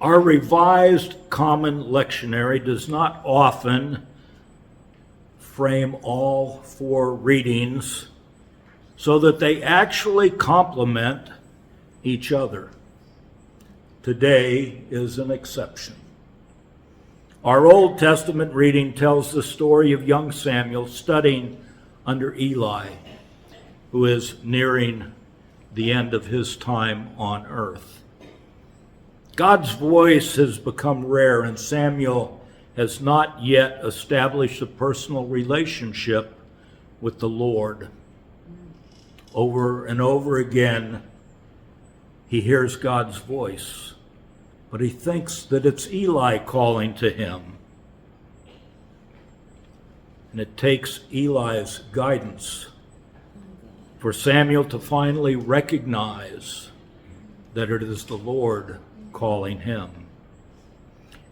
Our Revised Common Lectionary does not often frame all four readings so that they actually complement each other. Today is an exception. Our Old Testament reading tells the story of young Samuel studying under Eli, who is nearing the end of his time on earth. God's voice has become rare, and Samuel has not yet established a personal relationship with the Lord. Over and over again, he hears God's voice, but he thinks that it's Eli calling to him. And it takes Eli's guidance for Samuel to finally recognize that it is the Lord calling him.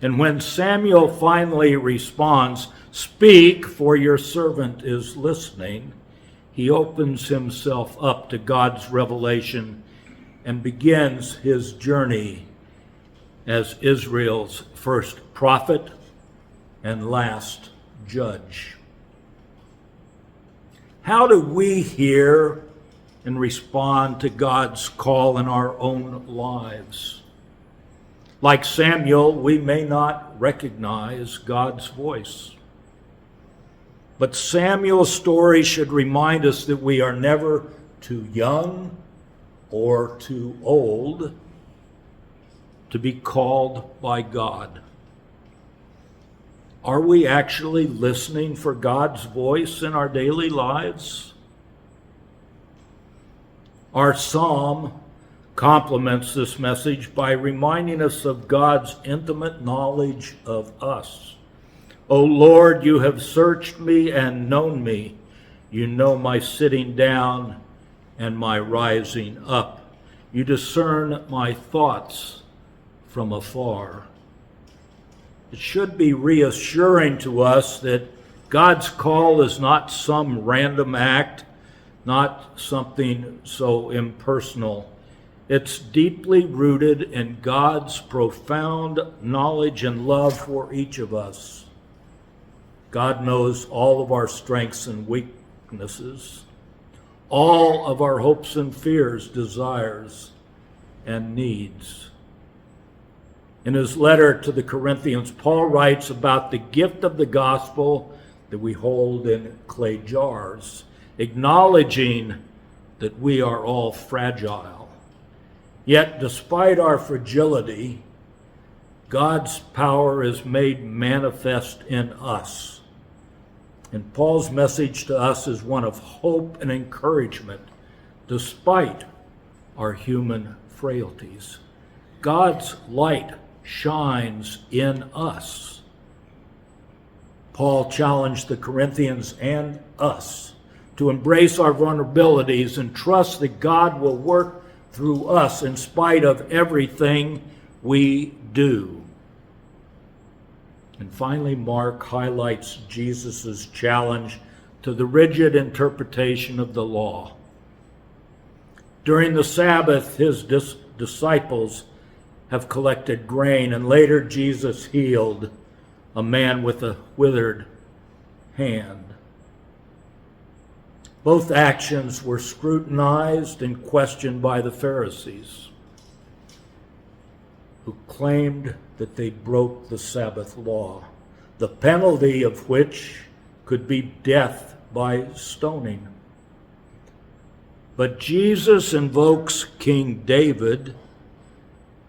And when Samuel finally responds, "Speak, for your servant is listening," he opens himself up to God's revelation and begins his journey as Israel's first prophet and last judge. How do we hear and respond to God's call in our own lives? Like Samuel, we may not recognize God's voice. But Samuel's story should remind us that we are never too young or too old to be called by God. Are we actually listening for God's voice in our daily lives? Our psalm complements this message by reminding us of God's intimate knowledge of us. "O Lord, you have searched me and known me. You know my sitting down and my rising up. You discern my thoughts from afar." It should be reassuring to us that God's call is not some random act, not something so impersonal. It's deeply rooted in God's profound knowledge and love for each of us. God knows all of our strengths and weaknesses, all of our hopes and fears, desires, and needs. In his letter to the Corinthians, Paul writes about the gift of the gospel that we hold in clay jars, acknowledging that we are all fragile. Yet, despite our fragility, God's power is made manifest in us. And Paul's message to us is one of hope and encouragement, despite our human frailties. God's light shines in us. Paul challenged the Corinthians and us to embrace our vulnerabilities and trust that God will work through us in spite of everything we do. And finally, Mark highlights Jesus' challenge to the rigid interpretation of the law. During the Sabbath, his disciples have collected grain, and later Jesus healed a man with a withered hand. Both actions were scrutinized and questioned by the Pharisees, who claimed that they broke the Sabbath law, the penalty of which could be death by stoning. But Jesus invokes King David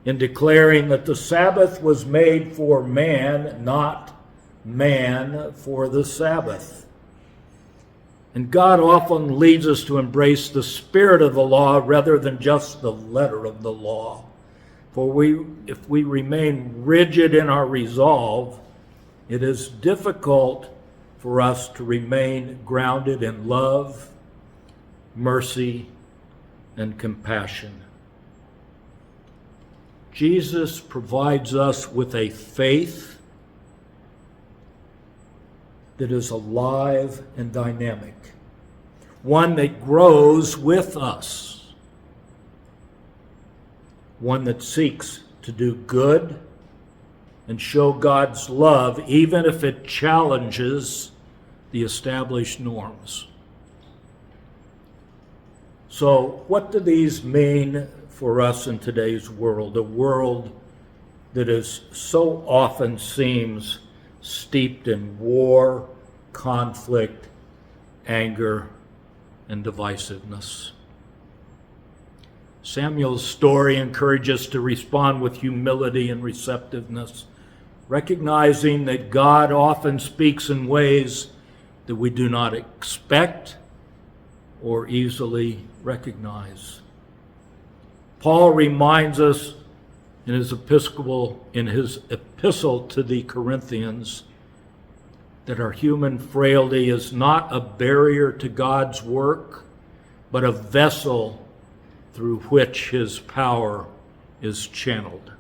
in declaring that the Sabbath was made for man, not man for the Sabbath. And God often leads us to embrace the spirit of the law rather than just the letter of the law. For if we remain rigid in our resolve, it is difficult for us to remain grounded in love, mercy, and compassion. Jesus provides us with a faith that is alive and dynamic, one that grows with us, one that seeks to do good and show God's love, even if it challenges the established norms. So, what do these mean for us in today's world? A world that is so often seems steeped in war, conflict, anger, and divisiveness. Samuel's story encourages us to respond with humility and receptiveness, recognizing that God often speaks in ways that we do not expect or easily recognize. Paul reminds us in his epistle to the Corinthians that our human frailty is not a barrier to God's work, but a vessel through which his power is channeled.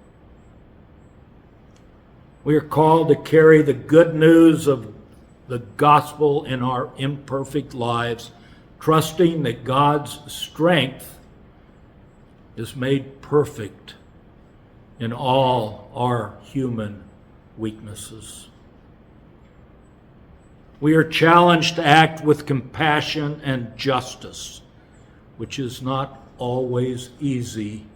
We are called to carry the good news of the gospel in our imperfect lives, trusting that God's strength is made perfect in all our human weaknesses. We are challenged to act with compassion and justice, which is not always easy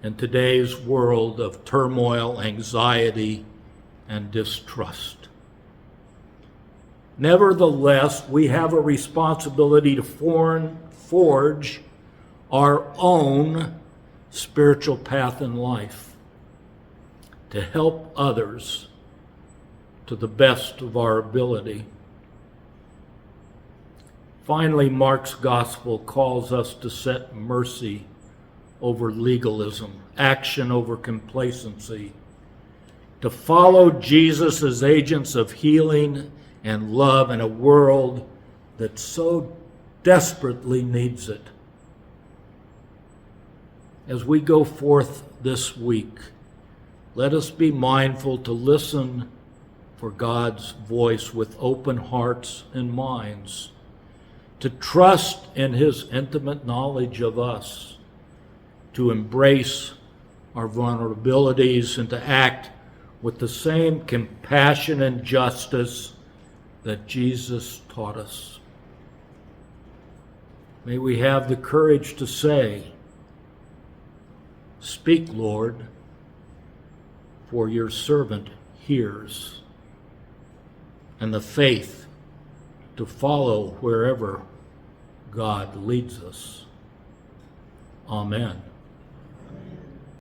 in today's world of turmoil, anxiety, and distrust. Nevertheless, we have a responsibility to forge our own spiritual path in life, to help others to the best of our ability. Finally, Mark's gospel calls us to set mercy over legalism, action over complacency, to follow Jesus as agents of healing and love in a world that so desperately needs it. As we go forth this week, let us be mindful to listen for God's voice with open hearts and minds, to trust in his intimate knowledge of us, to embrace our vulnerabilities, and to act with the same compassion and justice that Jesus taught us. May we have the courage to say, "Speak, Lord, for your servant hears," and the faith to follow wherever God leads us. Amen.